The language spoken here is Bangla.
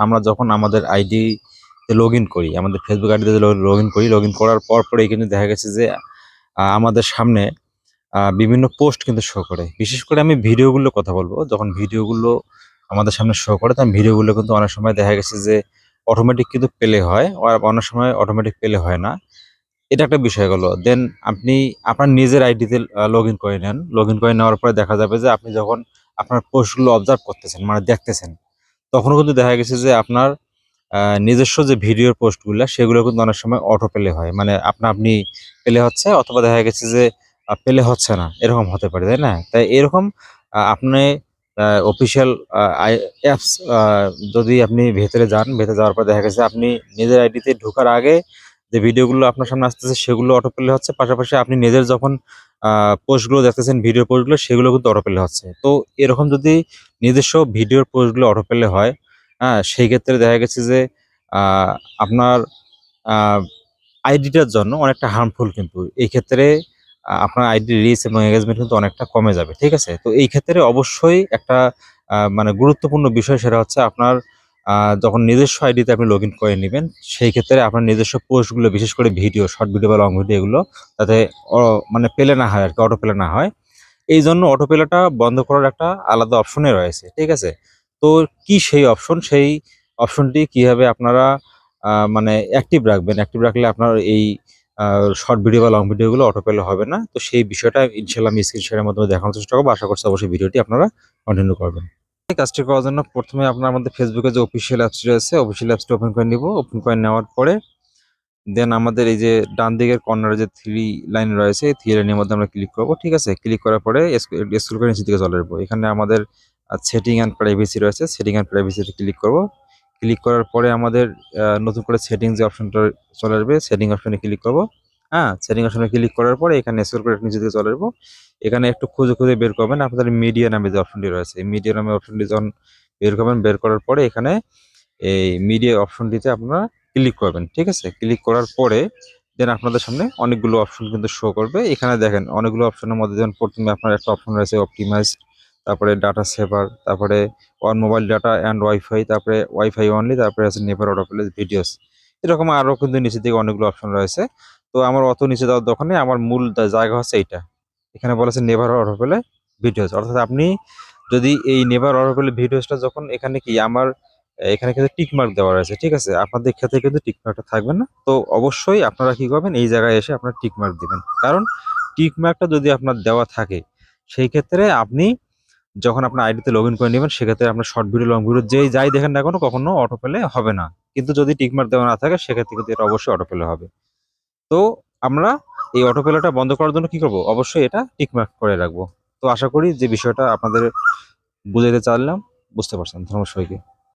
আমরা যখন আমাদের আইডি লগ ইন করি, আমাদের ফেসবুক আইডিতে লগ ইন করি, লগ ইন করার পরে কিন্তু দেখা গেছে যে আমাদের সামনে বিভিন্ন পোস্ট কিন্তু শো করে। বিশেষ করে আমি ভিডিওগুলো কথা বলবো, যখন ভিডিওগুলো আমাদের সামনে শো করে তখন ভিডিওগুলো কিন্তু অনেক সময় দেখা গেছে যে অটোমেটিক কিন্তু প্লে হয়, আর অনেক সময় অটোমেটিক প্লে হয় না। এটা একটা বিষয় গেল। দেন আপনি আপনার নিজের আইডিতে লগ ইন করে নেন। লগ ইন করে নেওয়ার পরে দেখা যাবে যে আপনি যখন আপনার পোস্টগুলো অবজার্ভ করতেছেন, মানে দেখতেছেন, তখনও কিন্তু দেখা গেছে যে আপনার নিজস্ব যে ভিডিওর পোস্টগুলা সেগুলো কিন্তু অনেক সময় অটো প্লে হয়। মানে আপনি প্লে হচ্ছে, অথবা দেখা গেছে যে প্লে হচ্ছে না। এরকম হতে পারে, তাই না? তাই এরকম আপনি অফিসিয়াল অ্যাপস যদি আপনি ভেতরে যান, ভেতরে যাওয়ার পর দেখা গেছে আপনি নিজের আইডিতে ঢোকার আগে যে ভিডিওগুলো আপনার সামনে আসতেছে সেগুলো অটো প্লে হচ্ছে। পাশাপাশি আপনি নিজের যখন পোস্টগুলো দেখতেছেন, ভিডিও পোস্টগুলো, সেগুলো কিন্তু অটো প্লে হচ্ছে। তো এরকম যদি নিজস্ব ভিডিওর পোস্টগুলো অটো প্লে হয়, হ্যাঁ, সেই ক্ষেত্রে দেখা গেছে যে আহ, আপনার আইডিটার জন্য অনেকটা হার্মফুল কিন্তু এই ক্ষেত্রে। আপনার আইডি রিচ এবং এঙ্গেজমেন্ট কিন্তু অনেকটা কমে যাবে, ঠিক আছে? তো এই ক্ষেত্রে অবশ্যই একটা মানে গুরুত্বপূর্ণ বিষয়, সেটা হচ্ছে আপনার যখন নিজস্ব আইডিতে আপনি লগ ইন করে নেবেন, সেই ক্ষেত্রে আপনার নিজস্ব পোস্টগুলো, বিশেষ করে ভিডিও, শর্ট ভিডিও বা লং ভিডিও, এগুলো যাতে মানে পেলে না হয় আর কি, অটো পেলে না হয়। এই জন্য অটো পেলেটা বন্ধ করার একটা আলাদা অপশনে রয়েছে, ঠিক আছে? তো কি সেই অপশন, সেই অপশনটি কিভাবে আপনারা মানে অ্যাক্টিভ রাখবেন? অ্যাক্টিভ রাখলে আপনার এই শর্ট ভিডিও বা লং ভিডিওগুলো অটো পেলে হবে না। তো সেই বিষয়টা ইনশাল্লাহ আমি স্ক্রিন শেয়ারের মাধ্যমে দেখানোর চেষ্টা করবো। আশা করছি অবশ্যই ভিডিওটি আপনারা কন্টিনিউ করবেন। এই কাজটি করার জন্য প্রথমে আপনার আমাদের ফেসবুকে যে অফিসিয়াল অ্যাপসটি রয়েছে, অফিসিয়াল অ্যাপসটি ওপেন করে নিব। ওপেন করে নেওয়ার পরে দেন আমাদের এই যে ডান দিকের কর্নারে যে থ্রি লাইন রয়েছে, এই থ্রি লাইনের মধ্যে আমরা ক্লিক করব, ঠিক আছে? ক্লিক করার পরে স্ক্রল করে নিচের দিকে চলে আসবো। এখানে আমাদের সেটিং অ্যান্ড প্রাইভেসি রয়েছে, সেটিং অ্যান্ড প্রাইভেসিতে ক্লিক করব। ক্লিক করার পরে আমাদের নতুন করে সেটিং যে অপশনটা চলে আসবে, সেটিং অপশনে ক্লিক করব। হ্যাঁ, সেটিং অপশনে ক্লিক করার পরে এখানে স্ক্রল করে নিচের দিকে চলে আসবো। এখানে একটু খুঁজে খুঁজে বের করবেন আপনাদের মিডিয়া নামে যে অপশনটি রয়েছে, এই মিডিয়া নামে অপশনটি যখন বের করবেন, বের করার পরে এখানে এই মিডিয়া অপশনটিতে আপনারা ক্লিক করবেন, ঠিক আছে? ক্লিক করার পরে দেন আপনাদের সামনে অনেকগুলো অপশন কিন্তু শো করবে। এখানে দেখেন অনেকগুলো অপশনের মধ্যে যেমন প্রথমে আপনার একটা অপশন রয়েছে অপটিমাইজ, তারপরে ডাটা সেভার, তারপরে on mobile data and wifi, তারপরে ওয়াইফাই অনলি, তারপরে আছে নেভার অটো প্লে ভিডিওস। এরকম আরও কিন্তু নিচের দিকে অনেকগুলো অপশন রয়েছে। তো আমার অত নিচে যাওয়ার দরকার নেই, আমার মূল জায়গা হচ্ছে এইটা। এখানে বলেছে নেভার অটো প্লে ভিডিওস, অর্থাৎ আপনি যদি এই নেভার অটো প্লে ভিডিওসটা যখন এখানে কি আমার এখানে কিন্তু টিক মার্ক দেওয়া রয়েছে, ঠিক আছে? আপনাদের ক্ষেত্রে কিন্তু টিক মার্কটা থাকবে না। তো অবশ্যই আপনারা কি করবেন, এই জায়গায় এসে আপনারা টিক মার্ক দিবেন। কারণ টিক মার্কটা যদি আপনার দেওয়া থাকে, সেই ক্ষেত্রে আপনি যখন আপনার আইডিতে লগ ইন করে নেবেন, সেক্ষেত্রে আপনার শর্ট ভিডিও, লং ভিডিও যেই যাই দেখেন না কেন, কখনো অটো পেলে হবে না। কিন্তু যদি টিক মার্ক দেওয়া না থাকে, সেক্ষেত্রে কিন্তু এটা অবশ্যই অটো পেলে হবে। তো আমরা এই অটো পেলাটা বন্ধ করার জন্য কি করব? অবশ্যই এটা টিক মার্ক করে রাখবো। তো আশা করি যে বিষয়টা আপনাদের বুঝাইতে চাইলাম, বুঝতে পারছেন। ধন্যবাদ সবাইকে।